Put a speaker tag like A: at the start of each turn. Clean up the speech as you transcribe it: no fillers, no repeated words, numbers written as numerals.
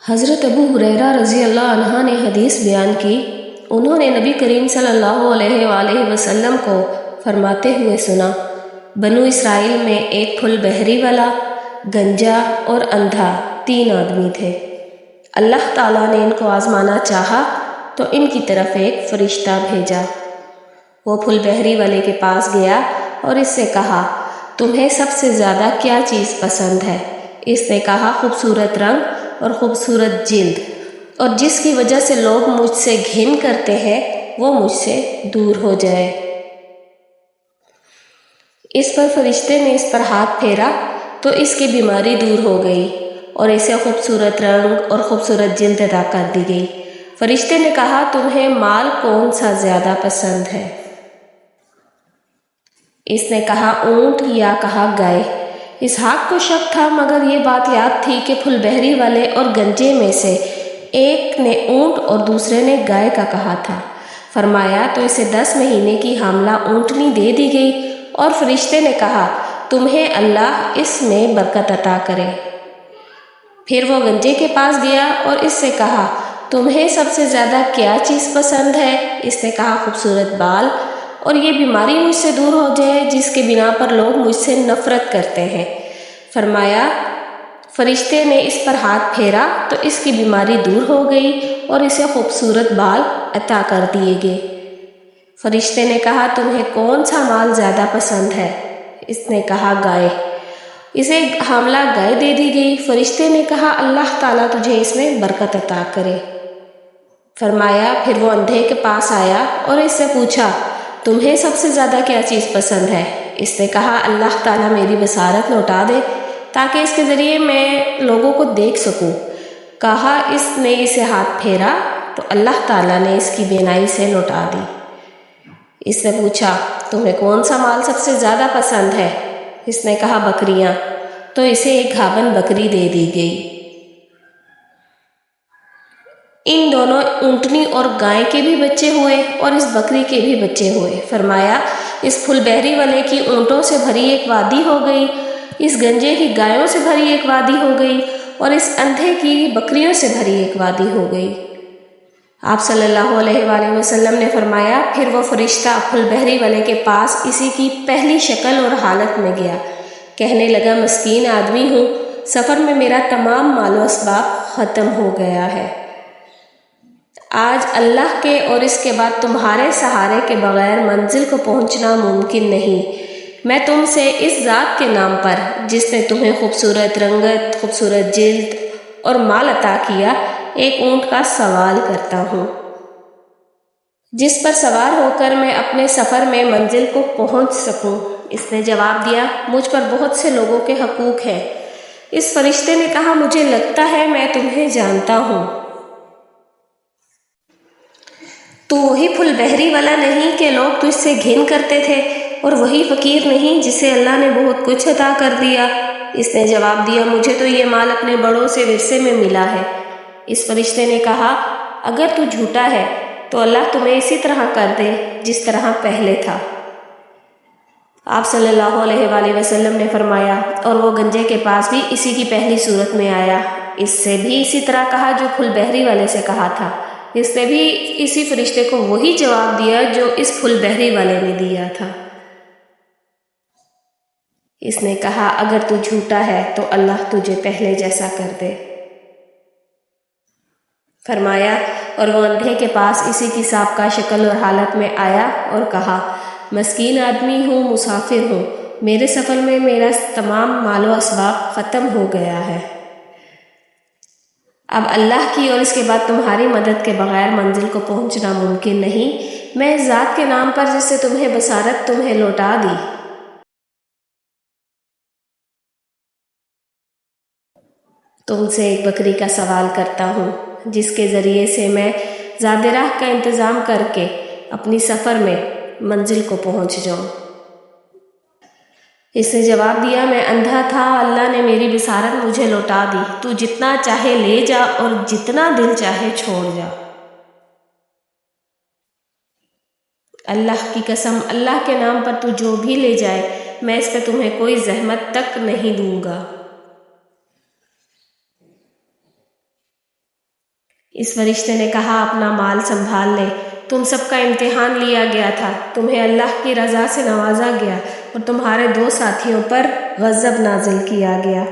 A: حضرت ابو ہریرہ رضی اللہ عنہ نے حدیث بیان کی، انہوں نے نبی کریم صلی اللہ علیہ وآلہ وسلم کو فرماتے ہوئے سنا، بنو اسرائیل میں ایک پھل بحری والا، گنجا اور اندھا 3 آدمی تھے۔ اللہ تعالیٰ نے ان کو آزمانا چاہا تو ان کی طرف ایک فرشتہ بھیجا۔ وہ پھل بحری والے کے پاس گیا اور اس سے کہا، تمہیں سب سے زیادہ کیا چیز پسند ہے؟ اس نے کہا، خوبصورت رنگ اور خوبصورت جلد، اور جس کی وجہ سے لوگ مجھ سے گھن کرتے ہیں وہ مجھ سے دور ہو جائے۔ اس پر فرشتے نے اس پر ہاتھ پھیرا تو اس کی بیماری دور ہو گئی اور اسے خوبصورت رنگ اور خوبصورت جلد عطا کر دی گئی۔ فرشتے نے کہا، تمہیں مال کون سا زیادہ پسند ہے؟ اس نے کہا، اونٹ، یا کہا گائے۔ اسحاق کو شک تھا، مگر یہ بات یاد تھی کہ پھل بحری والے اور گنجے میں سے ایک نے اونٹ اور دوسرے نے گائے کا کہا تھا۔ فرمایا تو اسے 10 مہینے کی حاملہ اونٹنی دے دی گئی، اور فرشتے نے کہا، تمہیں اللہ اس میں برکت عطا کرے۔ پھر وہ گنجے کے پاس گیا اور اس سے کہا، تمہیں سب سے زیادہ کیا چیز پسند ہے؟ اس نے کہا، خوبصورت بال، اور یہ بیماری مجھ سے دور ہو جائے جس کے بنا پر لوگ مجھ سے نفرت کرتے ہیں۔ فرمایا فرشتے نے اس پر ہاتھ پھیرا تو اس کی بیماری دور ہو گئی اور اسے خوبصورت بال عطا کر دیے گئے۔ فرشتے نے کہا، تمہیں کون سا مال زیادہ پسند ہے؟ اس نے کہا، گائے۔ اسے حاملہ گائے دے دی گئی۔ فرشتے نے کہا، اللہ تعالیٰ تجھے اس میں برکت عطا کرے۔ فرمایا پھر وہ اندھے کے پاس آیا اور اس سے پوچھا، تمہیں سب سے زیادہ کیا چیز پسند ہے؟ اس نے کہا، اللہ تعالیٰ میری بصارت لوٹا دے تاکہ اس کے ذریعے میں لوگوں کو دیکھ سکوں۔ کہا، اس نے اسے ہاتھ پھیرا تو اللہ تعالیٰ نے اس کی بینائی سے لوٹا دی۔ اس نے پوچھا، تمہیں کون سا مال سب سے زیادہ پسند ہے؟ اس نے کہا، بکریاں۔ تو اسے ایک گھاون بکری دے دی گئی۔ ان دونوں اونٹنی اور گائے کے بھی بچے ہوئے اور اس بکری کے بھی بچے ہوئے۔ فرمایا اس پھل بحری والے کی اونٹوں سے بھری ایک وادی ہو گئی، اس گنجے کی گایوں سے بھری ایک وادی ہو گئی، اور اس اندھے کی بکریوں سے بھری ایک وادی ہو گئی۔ آپ صلی اللہ علیہ وآلہ وسلم نے فرمایا، پھر وہ فرشتہ پھل بحری والے کے پاس اسی کی پہلی شکل اور حالت میں گیا، کہنے لگا، مسکین آدمی ہوں، سفر میں میرا تمام مال و اسباب ختم ہو گیا ہے۔ آج اللہ کے اور اس کے بعد تمہارے سہارے کے بغیر منزل کو پہنچنا ممکن نہیں۔ میں تم سے اس ذات کے نام پر جس نے تمہیں خوبصورت رنگت، خوبصورت جلد اور مال عطا کیا، ایک اونٹ کا سوال کرتا ہوں، جس پر سوار ہو کر میں اپنے سفر میں منزل کو پہنچ سکوں۔ اس نے جواب دیا، مجھ پر بہت سے لوگوں کے حقوق ہیں۔ اس فرشتے نے کہا، مجھے لگتا ہے میں تمہیں جانتا ہوں۔ تو وہی پھل بحری والا نہیں کہ لوگ تجھ سے گھن کرتے تھے، اور وہی فقیر نہیں جسے اللہ نے بہت کچھ عطا کر دیا؟ اس نے جواب دیا، مجھے تو یہ مال اپنے بڑوں سے ورثے میں ملا ہے۔ اس فرشتے نے کہا، اگر تو جھوٹا ہے تو اللہ تمہیں اسی طرح کر دے جس طرح پہلے تھا۔ آپ صلی اللہ علیہ وآلہ وسلم نے فرمایا، اور وہ گنجے کے پاس بھی اسی کی پہلی صورت میں آیا، اس سے بھی اسی طرح کہا جو پھل بحری والے سے کہا تھا۔ اس نے بھی اسی فرشتے کو وہی جواب دیا جو اس پھل بحری والے نے دیا تھا۔ اس نے کہا، اگر تو جھوٹا ہے تو اللہ تجھے پہلے جیسا کر دے۔ فرمایا، اور وہ اندھے کے پاس اسی کی سابقہ شکل اور حالت میں آیا اور کہا، مسکین آدمی ہوں، مسافر ہوں، میرے سفر میں میرا تمام مال و اسباب ختم ہو گیا ہے۔ اب اللہ کی اور اس کے بعد تمہاری مدد کے بغیر منزل کو پہنچنا ممکن نہیں۔ میں اس ذات کے نام پر جس سے تمہیں بصارت تمہیں لوٹا دی۔ تم سے ایک بکری کا سوال کرتا ہوں جس کے ذریعے سے میں زاد راہ کا انتظام کر کے اپنی سفر میں منزل کو پہنچ جاؤں۔ اس نے جواب دیا، میں اندھا تھا، اللہ نے میری بصارت مجھے لوٹا دی، تو جتنا چاہے لے جا اور جتنا دل چاہے چھوڑ جا۔ اللہ کی قسم، اللہ کے نام پر تو جو بھی لے جائے، میں اس پہ تمہیں کوئی زحمت تک نہیں دوں گا۔ اس فرشتے نے کہا اپنا مال سنبھال لے، تم سب کا امتحان لیا گیا تھا، تمہیں اللہ کی رضا سے نوازا گیا اور تمہارے 2 ساتھیوں پر غضب نازل کیا گیا۔